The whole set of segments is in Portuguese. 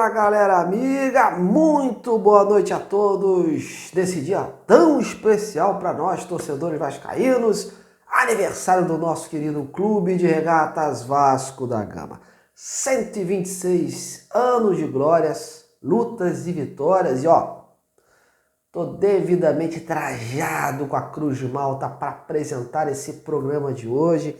Fala, galera amiga, muito boa noite a todos nesse dia tão especial para nós, torcedores vascaínos, aniversário do nosso querido Clube de Regatas Vasco da Gama. 126 anos de glórias, lutas e vitórias e tô devidamente trajado com a Cruz de Malta para apresentar esse programa de hoje.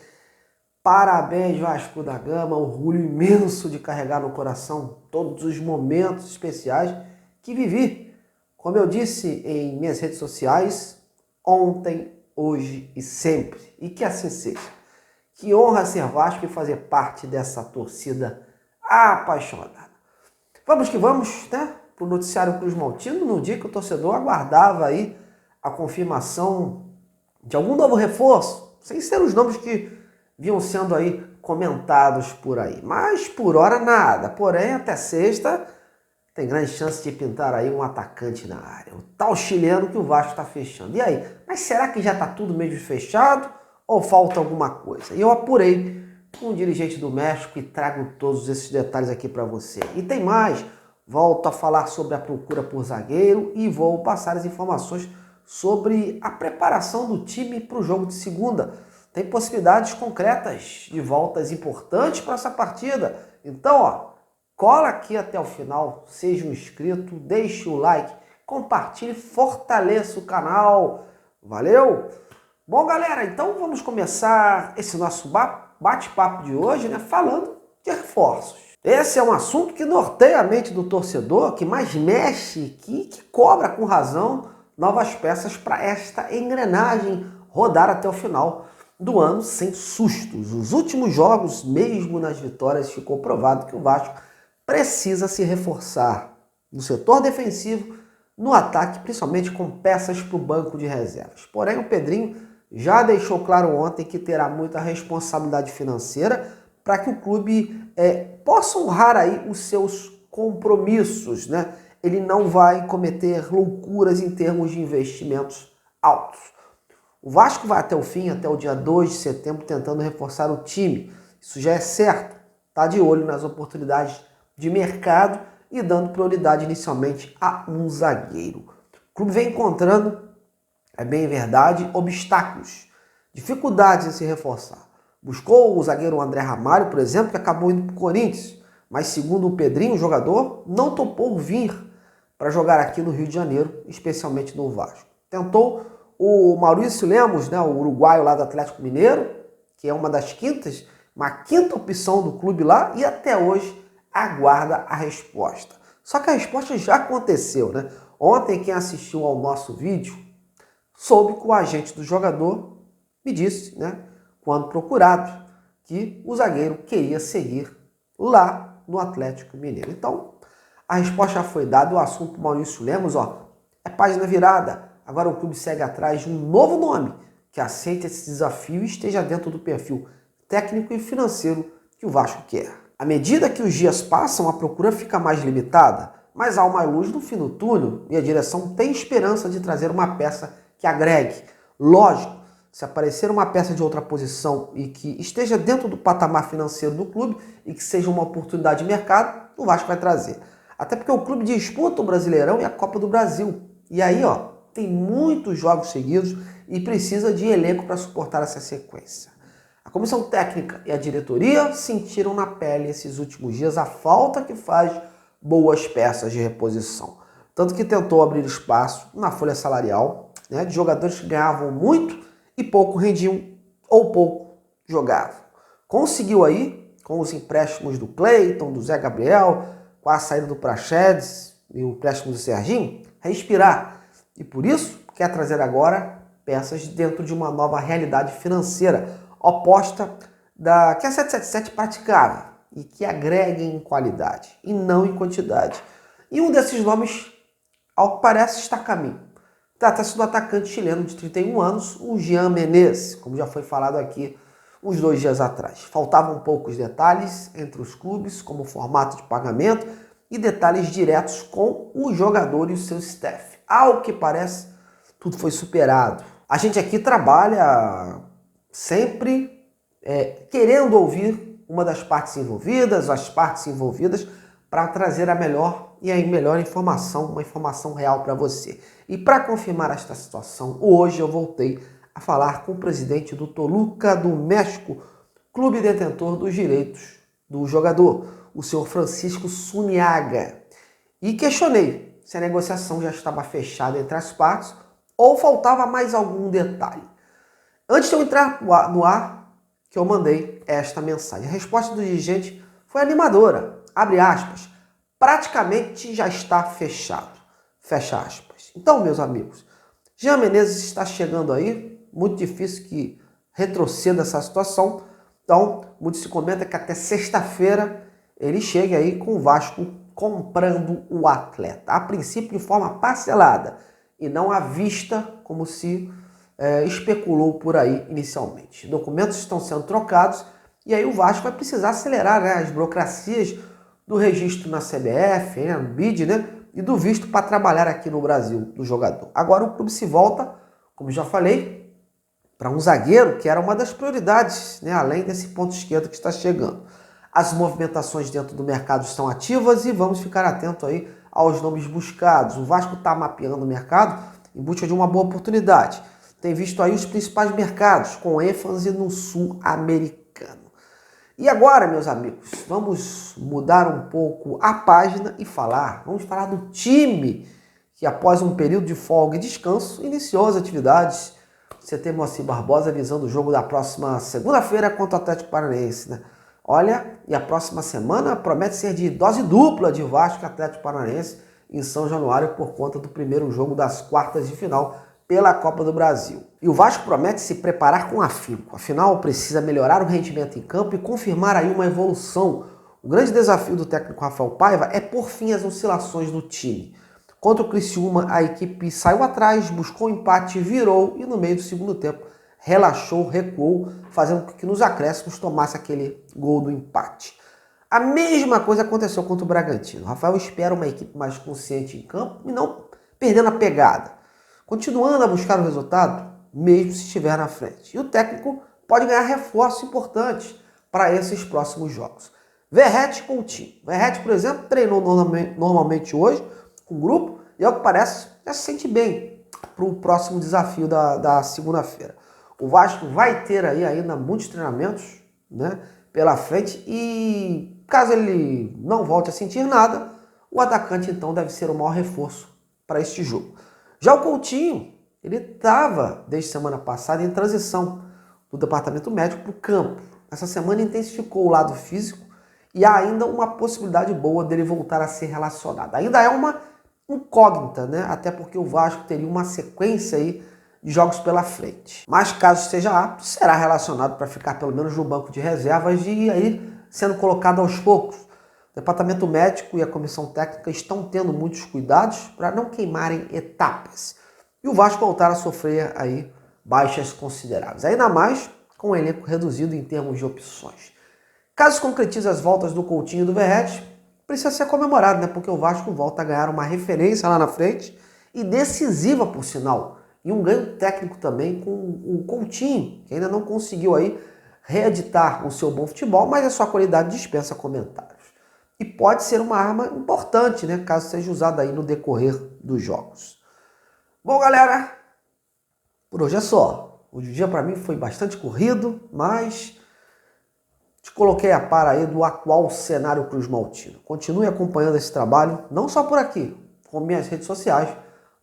Parabéns, Vasco da Gama, orgulho imenso de carregar no coração todos os momentos especiais que vivi. Como eu disse em minhas redes sociais, ontem, hoje e sempre. E que assim seja. Que honra ser Vasco e fazer parte dessa torcida apaixonada. Vamos que vamos, né? Para o noticiário Cruz Maltino, no dia que o torcedor aguardava aí a confirmação de algum novo reforço, sem ser os nomes que vinham sendo aí comentados por aí. Mas por hora nada. Porém, até sexta tem grande chance de pintar aí um atacante na área. O tal chileno que o Vasco está fechando. E aí? Mas será que já está tudo mesmo fechado ou falta alguma coisa? E eu apurei com o dirigente do México e trago todos esses detalhes aqui para você. E tem mais. Volto a falar sobre a procura por zagueiro e vou passar as informações sobre a preparação do time para o jogo de segunda. Tem possibilidades concretas de voltas importantes para essa partida. Então, cola aqui até o final, seja um inscrito, deixe o like, compartilhe, fortaleça o canal. Valeu? Bom, galera, então vamos começar esse nosso bate-papo de hoje, né, falando de reforços. Esse é um assunto que norteia a mente do torcedor, que mais mexe, que cobra com razão novas peças para esta engrenagem rodar até o final do ano sem sustos. Os últimos jogos, mesmo nas vitórias, ficou provado que o Vasco precisa se reforçar no setor defensivo, no ataque, principalmente com peças para o banco de reservas. Porém, o Pedrinho já deixou claro ontem que terá muita responsabilidade financeira para que o clube possa honrar aí os seus compromissos, né? Ele não vai cometer loucuras em termos de investimentos altos. O Vasco vai até o fim, até o dia 2 de setembro, tentando reforçar o time. Isso já é certo. Está de olho nas oportunidades de mercado e dando prioridade inicialmente a um zagueiro. O clube vem encontrando, é bem verdade, obstáculos, dificuldades em se reforçar. Buscou o zagueiro André Ramalho, por exemplo, que acabou indo para o Corinthians. Mas segundo o Pedrinho, o jogador, não topou vir para jogar aqui no Rio de Janeiro, especialmente no Vasco. Tentou o Maurício Lemos, né, o uruguaio lá do Atlético Mineiro, que é uma quinta opção do clube lá, e até hoje aguarda a resposta. Só que a resposta já aconteceu, né? Ontem, quem assistiu ao nosso vídeo soube que o agente do jogador me disse, né, quando procurado, que o zagueiro queria seguir lá no Atlético Mineiro. Então, a resposta já foi dada. O assunto Maurício Lemos, é página virada. Agora o clube segue atrás de um novo nome que aceite esse desafio e esteja dentro do perfil técnico e financeiro que o Vasco quer. À medida que os dias passam, a procura fica mais limitada, mas há uma luz no fim do túnel e a direção tem esperança de trazer uma peça que agregue. Lógico, se aparecer uma peça de outra posição e que esteja dentro do patamar financeiro do clube e que seja uma oportunidade de mercado, o Vasco vai trazer. Até porque o clube disputa o Brasileirão e a Copa do Brasil. E aí, tem muitos jogos seguidos e precisa de elenco para suportar essa sequência. A comissão técnica e a diretoria sentiram na pele esses últimos dias a falta que faz boas peças de reposição. Tanto que tentou abrir espaço na folha salarial, né, de jogadores que ganhavam muito e pouco rendiam ou pouco jogavam. Conseguiu aí, com os empréstimos do Cleiton, do Zé Gabriel, com a saída do Praxedes e o empréstimo do Serginho, respirar. E por isso quer trazer agora peças dentro de uma nova realidade financeira oposta da que a 777 praticava e que agreguem em qualidade e não em quantidade. E um desses nomes, ao que parece, está a caminho. Trata-se do atacante chileno de 31 anos, o Jean Menezes, como já foi falado aqui uns 2 dias atrás. Faltavam poucos detalhes entre os clubes, como o formato de pagamento e detalhes diretos com o jogador e o seu staff. Ao que parece, tudo foi superado. A gente aqui trabalha sempre querendo ouvir uma das partes envolvidas, as partes envolvidas, para trazer a melhor e a melhor informação, uma informação real para você. E para confirmar esta situação, hoje eu voltei a falar com o presidente do Toluca do México, clube detentor dos direitos do jogador, o senhor Francisco Zuniaga, e questionei se a negociação já estava fechada entre as partes ou faltava mais algum detalhe. Antes de eu entrar no ar, que eu mandei esta mensagem. A resposta do dirigente foi animadora, abre aspas, praticamente já está fechado, fecha aspas. Então, meus amigos, Jean Menezes está chegando aí, muito difícil que retroceda essa situação, então, muito se comenta que até sexta-feira ele chegue aí com o Vasco comprando o atleta, a princípio de forma parcelada e não à vista, como se especulou por aí inicialmente. Documentos estão sendo trocados e aí o Vasco vai precisar acelerar, né, as burocracias do registro na CBF, né, no BID, né, e do visto para trabalhar aqui no Brasil do jogador. Agora o clube se volta, como já falei, para um zagueiro que era uma das prioridades, né, além desse ponto esquerdo que está chegando. As movimentações dentro do mercado estão ativas e vamos ficar atento aí aos nomes buscados. O Vasco está mapeando o mercado em busca de uma boa oportunidade. Tem visto aí os principais mercados, com ênfase no sul-americano. E agora, meus amigos, vamos mudar um pouco a página e vamos falar do time que após um período de folga e descanso iniciou as atividades. Você tem Moacir Barbosa visando o jogo da próxima segunda-feira contra o Atlético Paranaense, né? Olha, e a próxima semana promete ser de dose dupla de Vasco e Atlético Paranaense em São Januário por conta do primeiro jogo das quartas de final pela Copa do Brasil. E o Vasco promete se preparar com afinco. Afinal, precisa melhorar o rendimento em campo e confirmar aí uma evolução. O grande desafio do técnico Rafael Paiva é pôr fim às oscilações do time. Contra o Criciúma, a equipe saiu atrás, buscou empate, virou e no meio do segundo tempo relaxou, recuou, fazendo com que nos acréscimos tomasse aquele gol do empate. A mesma coisa aconteceu contra o Bragantino. O Rafael espera uma equipe mais consciente em campo e não perdendo a pegada, continuando a buscar o resultado, mesmo se estiver na frente. E o técnico pode ganhar reforços importantes para esses próximos jogos. Verratti com o time. Verratti, por exemplo, treinou normalmente hoje com o grupo e, ao que parece, já se sente bem para o próximo desafio da segunda-feira. O Vasco vai ter aí ainda muitos treinamentos, né, pela frente e caso ele não volte a sentir nada, o atacante então deve ser o maior reforço para este jogo. Já o Coutinho, ele estava desde semana passada em transição do departamento médico para o campo. Essa semana intensificou o lado físico e há ainda uma possibilidade boa dele voltar a ser relacionado. Ainda é uma incógnita, né? Até porque o Vasco teria uma sequência aí de jogos pela frente. Mas caso esteja apto, será relacionado para ficar pelo menos no banco de reservas e aí sendo colocado aos poucos. O departamento médico e a comissão técnica estão tendo muitos cuidados para não queimarem etapas. E o Vasco voltar a sofrer aí baixas consideráveis. Ainda mais com o elenco reduzido em termos de opções. Caso concretize as voltas do Coutinho e do Verratti, precisa ser comemorado, né? Porque o Vasco volta a ganhar uma referência lá na frente e decisiva, por sinal. E um ganho técnico também com o Coutinho, que ainda não conseguiu aí reeditar o seu bom futebol, mas a sua qualidade dispensa comentários. E pode ser uma arma importante, né? Caso seja usada aí no decorrer dos jogos. Bom, galera, por hoje é só. O dia para mim foi bastante corrido, mas te coloquei a par aí do atual cenário cruzmaltino. Continue acompanhando esse trabalho, não só por aqui, como minhas redes sociais,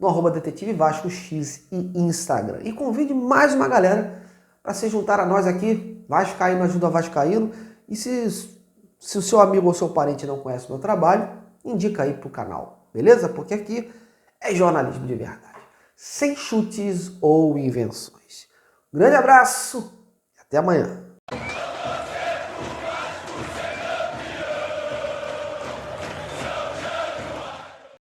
no @Detetive Vasco X e Instagram. E convide mais uma galera para se juntar a nós aqui, Vascaíno ajuda Vascaíno. E se o seu amigo ou seu parente não conhece o meu trabalho, indica aí pro canal, beleza? Porque aqui é jornalismo de verdade, sem chutes ou invenções. Um grande abraço e até amanhã.